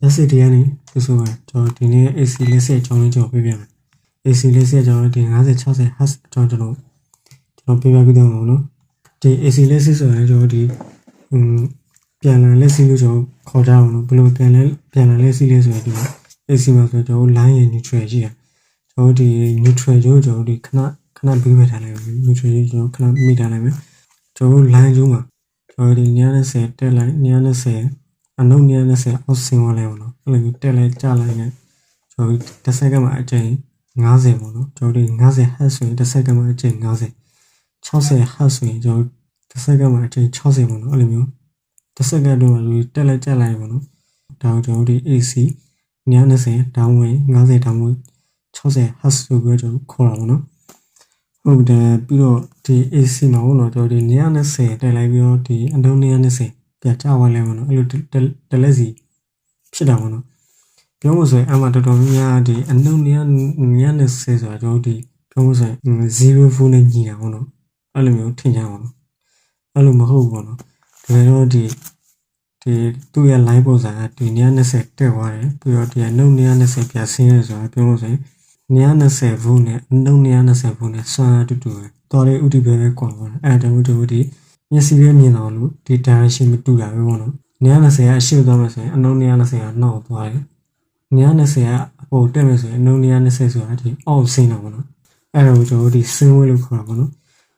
AC တရားနေဒီဆိုရင်ကျွန်တော်ဒီနေ့ AC လက်ဆက်အကြောင်းလေးကျွန်တော်ပြပြမယ် AC လက်ဆက်အကြောင်းဒီ50 60 Hz အကြောင်းကျွန်တော်ပြပြပြီးတော့နော်ဒီ AC လက်ဆက်ဆိုရင်ကျွန်တော်ဒီပြန်လာလက်စီလို့ကျွန်တော်ခေါ်ကြအောင်နော်ဘယ်လိုပြန်လာလက်စီလဲဆိုရင်ဒီ AC မှာဆိုကျွန်တော် line ရဲ့ neutral ရှိတယ်ကျွန်တော်ဒီ neutral ကျွန်တော်ဒီခဏပြီးပဲထားလိုက်မယ် neutral ကျွန်တော်ခဏမိထားလိုက်မယ်ကျွန်တော် line ကျိုးမှာကျွန်တော်ဒီ920တက်လိုက်920အနှုတ်920အောက်ဆင်းသွားလိုက်ပါတော့အဲ့လိုမျိုးတက်လိုက်ကျလိုက်နေကျွန်တော်တစ်စက္ကန့်မှာအချိန်50ပေါ့နော်ကျွန်တော်ဒီ50 Hz ဆိုရင်တစ်စက္ကန့်မှာအချိန်50 60 Hz ဆိုရင်ကျွန်တော်တစ်စက္ကန့်မှာအချိန်60ပေါ့နော်အဲ့လိုမျိုးတစ်စက္ကန့်တော့တက်လိုက်ကျလိုက်ပေါ့နော်ဒါကိုကျွန်တော်ဒီ AC 920 downward 50 downward 60 Hz ဆိုပြီးတော့ခေါ်တာပေါ့နော်ဟုတ်တယ်ပြီးတော့ဒီ AC မှာပေါ့နော်ကျွန်တော်ဒီ920တက်လိုက်ပြီးတော့ဒီအနှုတ်920ပြကျသွားလဲပေါ့နော်အဲ့လိုတလက်စီဖြစ်တာပေါ့နော်ပြောလို့ဆိုရင်အမှတော်တော်များဒီအနှုတ်920ဆိုတာကျွန်တော်ဒီပြောလို့ဆိုရင်0 volt နဲ့ညီတာပေါ့နော်အဲ့လိုမျိုးထင်ကြပါတော့အဲ့လိုမဟုတ်ဘူးပေါ့နော်ဒါပေမဲ့ဒီသူ့ရဲ့ line ပုံစံကဒီ920တက်သွားတယ်ပြီးတော့ဒီအနှုတ်920ပြဆင်းရဲဆိုတာပြောလို့ဆိုရင်920 volt နဲ့အနှုတ်920 volt နဲ့စွမ်းတူတူပဲတော်လေးဥတီပဲကွာပေါ့အဲ့ဒါတို့ဒီမျက်စိပဲမြင်အောင်လို့ဒီ direction မတူတာပဲပေါ့နော်920ကအရှိသွားမယ်ဆိုရင်အနှုတ်920ကနောက်သွားတယ်920ကအပေါ်တက်မယ်ဆိုရင်အနှုတ်920ဆိုတာဒီအောက်ဆင်းတာပေါ့နော်အဲ့ဒါကိုကျွန်တော်ဒီဆင်းဝဲလို့ခေါ်တာပေါ့နော်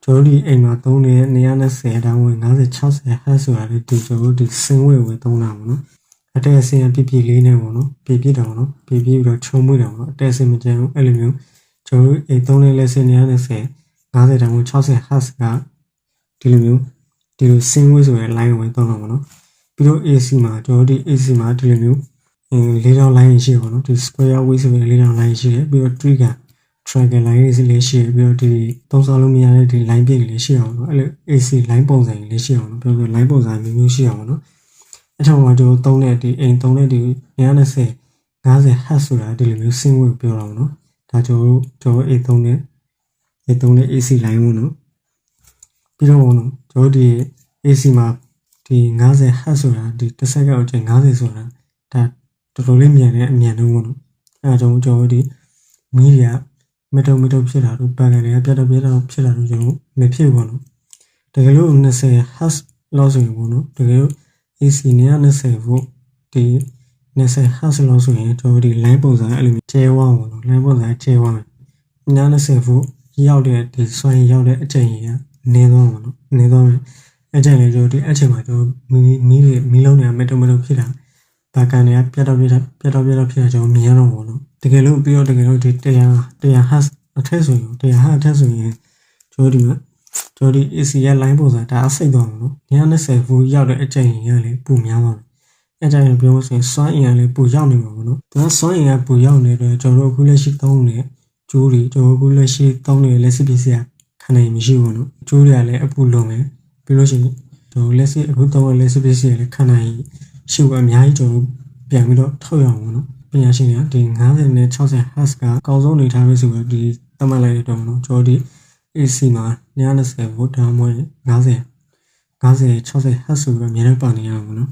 ကျွန်တော်ဒီအိမ်မှာသုံးနေတဲ့920တောင်းဝင်50 60 Hz ဆိုတာလေဒီကျွန်တော်ဒီဆင်းဝဲကိုသုံးတာပေါ့နော်အတက်အဆင်းပြပြလေးနဲ့ပေါ့နော်ပြပြတာပေါ့နော်ပြပြပြီးတော့ချုံမွေးတာပေါ့နော်အတက်အဆင်းမကျန်ဘူးအဲ့လိုမျိုးကျွန်တော်အိမ်သုံးနေတဲ့လက်စ920 50တောင်းဝင်60 Hz ကဒီလိုမျိုးဒီလိုဆင်းဝဲဆိုတဲ့ line ကိုဝင်သုံးတာပေါ့နော်ပြီးတော့ AC မှာကျွန်တော်ဒီ AC မှာဒီလိုမျိုး၄တောင်း line ရှိတယ်ပေါ့နော်ဒီ square wave ဆိုတဲ့၄တောင်း line ရှိတယ်ပြီးတော့ triangle line တွေလည်းရှိတယ်ပြီးတော့ဒီသုံးစားလို့မရတဲ့ဒီ line ပြည့်တွေလည်းရှိအောင်နော်အဲ့လို AC line ပုံစံတွေလည်းရှိအောင်နော်ပြောဆို line ပုံစံမျိုးမျိုးရှိအောင်နော်အဲ့ထောင်မှာကျွန်တော်သုံးတဲ့ဒီအိမ်သုံးတဲ့ဒီ920 50 Hz ဆိုတာဒီလိုမျိုးဆင်းဝဲကိုပြောတာပေါ့နော်ဒါကျွန်တော်အိမ်သုံးတဲ့AC line ပေါ့နော်ပြီးတော့ပေါ့နော်ကျွန်တော်ဒီ AC မှာဒီ50 Hz ဆိုတာဒီတစ်စက္ကန့်အချိန်50ဆိုတာဒါတော်တော်လေးမြန်တဲ့အမြန်ဆုံးပေါ့နော်အဲ့ဒါကြောင့်ကျွန်တော်ဒီမီးတွေကမတုံဖြစ်တာတို့ပန်တယ်ပြတ်တော့ဖြစ်တာတို့ကျွန်တော်မဖြစ်ဘူးနော်တကယ်လို့20 Hz လောက်ဆိုရင်ပေါ့နော်တကယ်လို့ AC 920 volt ဒီ20 Hz လောက်ဆိုရင်ကျွန်တော်ဒီ line ပုံစံအဲ့လိုကျဲဝအောင်ပေါ့နော် line ပုံစံကျဲဝအောင်920 volt ရောက်တဲ့ဒီစွမ်းရည်ရောက်တဲ့အချိန်ကြီးကနည်းသွားမှာနော်နည်းသွားမယ်အဲ့ချိန်လေးကျွန်တော်ဒီအချိန်မှာကျွန်တော်မီးလုံးတွေကမတုံဖြစ်တာဒါကန်တွေကပြတ်တော့ဖြစ်တာကျွန်တော်မြင်ရတော့ပေါ့နော်တကယ်လို့ပြီးတော့တကယ်လို့ဒီ100 Hz အထက်ဆိုရင်100 Hz အထက်ဆိုရင်ကျွန်တော်ဒီမှာကျွန်တော်ဒီ AC ရဲ့ line ပုံစံဒါစိတ်သွားမှာနော်920 volt ရောက်တဲ့အချိန်ကြီးကလည်းပိုများပါမယ်အဲ့ချိန်ပြောလို့ဆိုရင်စွမ်းအင်ကလည်းပိုရောက်နေမှာပေါ့နော်ဒါစွမ်းအင်ကပိုရောက်နေတဲ့ကျွန်တော်တို့အခုလက်ရှိသုံးနေတဲ့ကျိုးတွေကျွန်တော်အခုလက်ရှိသုံးနေတဲ့လက်စစ်ပစ္စည်းကခံနိုင်မရှိဘူးနော်ကျိုးတွေကလည်းအပူလုံးမယ်ပြီးလို့ရှိရင်ကျွန်တော်လက်စစ်အခုသုံးတဲ့လက်စစ်ပစ္စည်းကလည်းခံနိုင်ရှိဖို့အများကြီးကျွန်တော်ပြန်ပြီးတော့ထုတ်ရအောင်ပေါ့နော်ပညာရှင်တွေကဒီ50နဲ့60 Hz ကအကောင်းဆုံးနေထားပြီဆိုတော့ဒီသတ်မှတ်လိုက်တဲ့တော့နော်ကျွန်တော်ဒီ AC မှာ920 volt ဒါမှမဟုတ်50 60 Hz ဆိုပြီးတော့အများနဲ့ပါနေရအောင်ပေါ့နော်